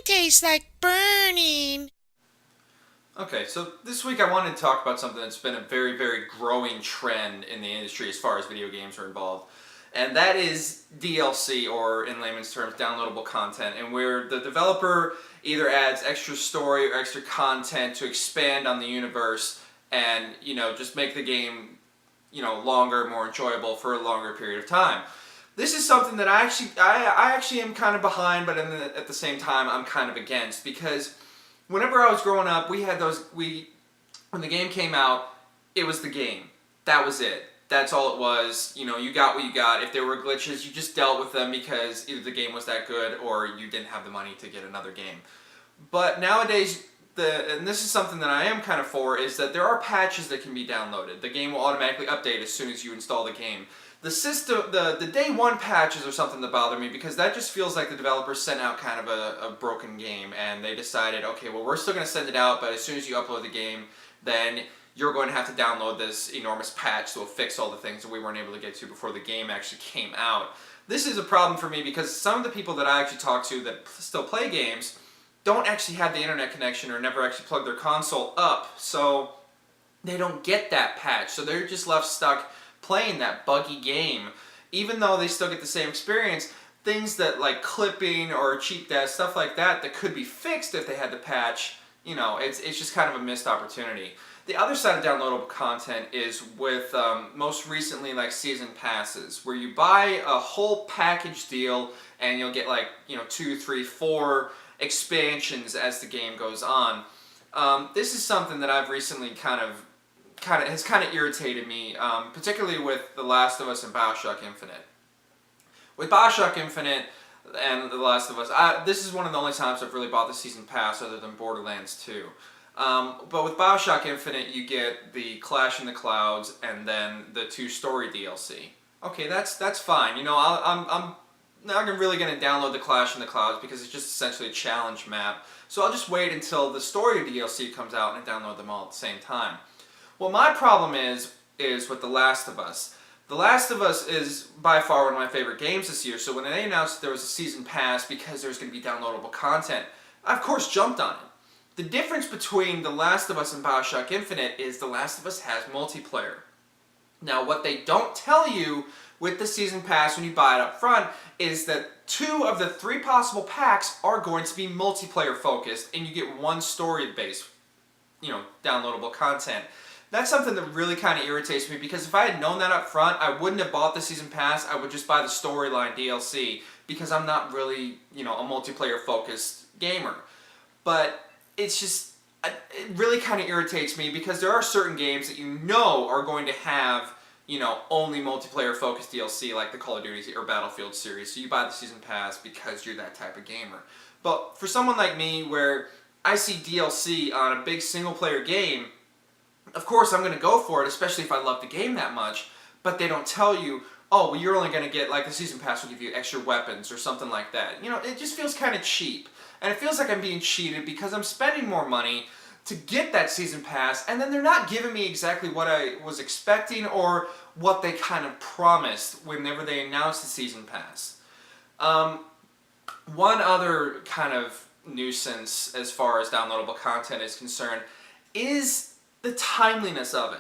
tastes like burning. Okay, so this week I wanted to talk about something that's been a very, very growing trend in the industry as far as video games are involved. And that is DLC, or in layman's terms, downloadable content, and where the developer either adds extra story or extra content to expand on the universe and, just make the game, longer, more enjoyable for a longer period of time. This is something that I actually am kind of behind, but at the same time I'm kind of against, because whenever I was growing up, we had when the game came out, it was the game. That was it. That's all it was. You got what you got. If there were glitches, you just dealt with them because either the game was that good or you didn't have the money to get another game. But nowadays, and this is something that I am kind of for, is that there are patches that can be downloaded. The game will automatically update as soon as you install the game. The day one patches are something that bother me, because that just feels like the developers sent out kind of a broken game, and they decided, okay, well, we're still going to send it out, but as soon as you upload the game, then you're going to have to download this enormous patch that will fix all the things that we weren't able to get to before the game actually came out. This is a problem for me because some of the people that I actually talk to that still play games don't actually have the internet connection or never actually plug their console up, so they don't get that patch. So they're just left stuck playing that buggy game. Even though they still get the same experience, things that like clipping or cheap death, stuff like that, that could be fixed if they had the patch, it's just kind of a missed opportunity. The other side of downloadable content is with most recently like season passes, where you buy a whole package deal and you'll get like 2, 3, 4 expansions as the game goes on. This is something that I've recently has irritated me, particularly with The Last of Us and BioShock Infinite. With BioShock Infinite and The Last of Us, this is one of the only times I've really bought the season pass other than Borderlands 2. But with BioShock Infinite, you get the Clash in the Clouds and then the 2 story DLC. Okay, that's fine. I'm not really going to download the Clash in the Clouds because it's just essentially a challenge map. So I'll just wait until the story DLC comes out and download them all at the same time. Well, my problem is with The Last of Us. The Last of Us is by far one of my favorite games this year, so when they announced there was a season pass because there's going to be downloadable content, I of course jumped on it. The difference between The Last of Us and BioShock Infinite is The Last of Us has multiplayer. Now, what they don't tell you with the season pass when you buy it up front is that 2 of the 3 possible packs are going to be multiplayer focused, and you get 1 story-based, downloadable content. That's something that really kind of irritates me, because if I had known that up front, I wouldn't have bought the season pass. I would just buy the storyline DLC, because I'm not really, a multiplayer-focused gamer. But it's just, it really kind of irritates me, because there are certain games that are going to have, only multiplayer-focused DLC, like the Call of Duty or Battlefield series. So you buy the season pass because you're that type of gamer. But for someone like me, where I see DLC on a big single-player game, of course I'm going to go for it, especially if I love the game that much, but they don't tell you, oh, well, you're only going to get, like, the season pass will give you extra weapons or something like that. It just feels kind of cheap. And it feels like I'm being cheated because I'm spending more money to get that season pass, and then they're not giving me exactly what I was expecting or what they kind of promised whenever they announced the season pass. One other kind of nuisance as far as downloadable content is concerned is the timeliness of it.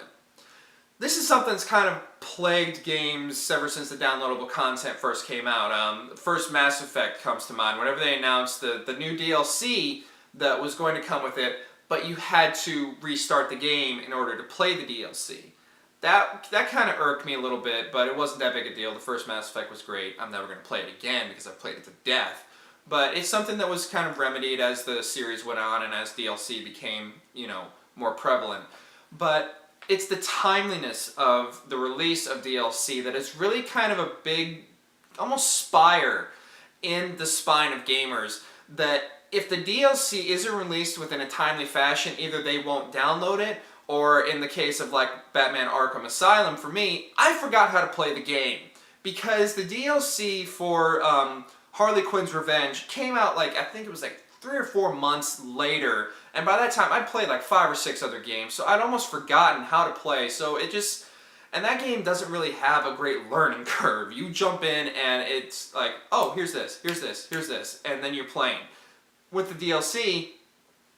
This is something that's kind of plagued games ever since the downloadable content first came out. First Mass Effect comes to mind. Whenever they announced the new DLC that was going to come with it, but you had to restart the game in order to play the DLC. That kind of irked me a little bit, but it wasn't that big a deal. The first Mass Effect was great. I'm never going to play it again because I've played it to death. But it's something that was kind of remedied as the series went on and as DLC became, more prevalent. But it's the timeliness of the release of DLC that is really kind of a big, almost spire in the spine of gamers, that if the DLC isn't released within a timely fashion, either they won't download it, or in the case of like Batman Arkham Asylum, for me, I forgot how to play the game. Because the DLC for Harley Quinn's Revenge came out I think it was 3 or 4 months later, and by that time I'd played 5 or 6 other games, so I'd almost forgotten how to play, so and that game doesn't really have a great learning curve. You jump in and it's like, oh, here's this, and then you're playing. with the DLC,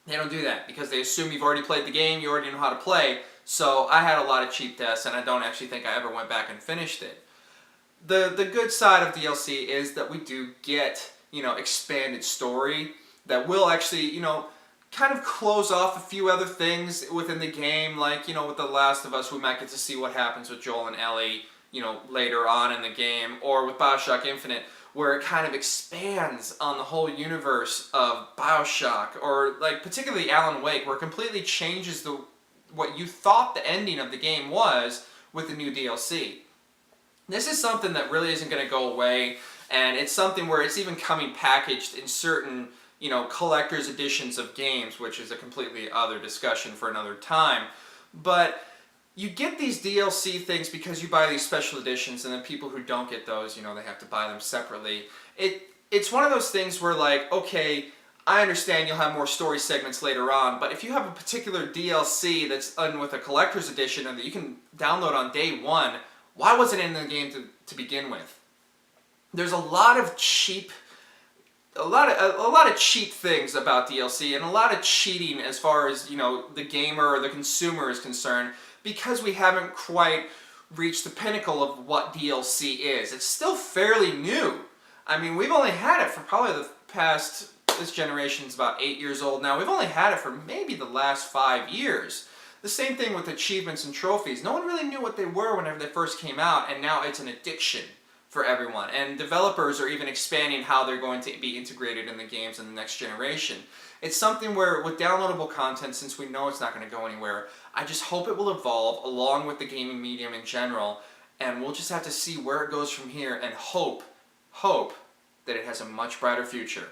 they don't do that because they assume you've already played the game, you already know how to play. So I had a lot of cheap deaths, and I don't actually think I ever went back and finished it. The good side of DLC is that we do get, expanded story that will actually, kind of close off a few other things within the game, like, with The Last of Us, we might get to see what happens with Joel and Ellie, later on in the game, or with Bioshock Infinite, where it kind of expands on the whole universe of Bioshock, or like particularly Alan Wake, where it completely changes what you thought the ending of the game was with the new DLC. This is something that really isn't going to go away, and it's something where it's even coming packaged in certain, collector's editions of games, which is a completely other discussion for another time. But you get these DLC things because you buy these special editions, and then people who don't get those, they have to buy them separately. It's one of those things where, like, okay, I understand you'll have more story segments later on, but if you have a particular DLC that's done with a collector's edition and that you can download on day one, why wasn't it in the game to begin with? There's a lot of cheap things about DLC, and a lot of cheating as far as, the gamer or the consumer is concerned, because we haven't quite reached the pinnacle of what DLC is. It's still fairly new. I mean, we've only had it for probably the past, this generation's about 8 years old now, we've only had it for maybe the last 5 years. The same thing with achievements and trophies. No one really knew what they were whenever they first came out, and now it's an addiction for everyone. And developers are even expanding how they're going to be integrated in the games in the next generation. It's something where, with downloadable content, since we know it's not going to go anywhere, I just hope it will evolve along with the gaming medium in general, and we'll just have to see where it goes from here, and hope that it has a much brighter future.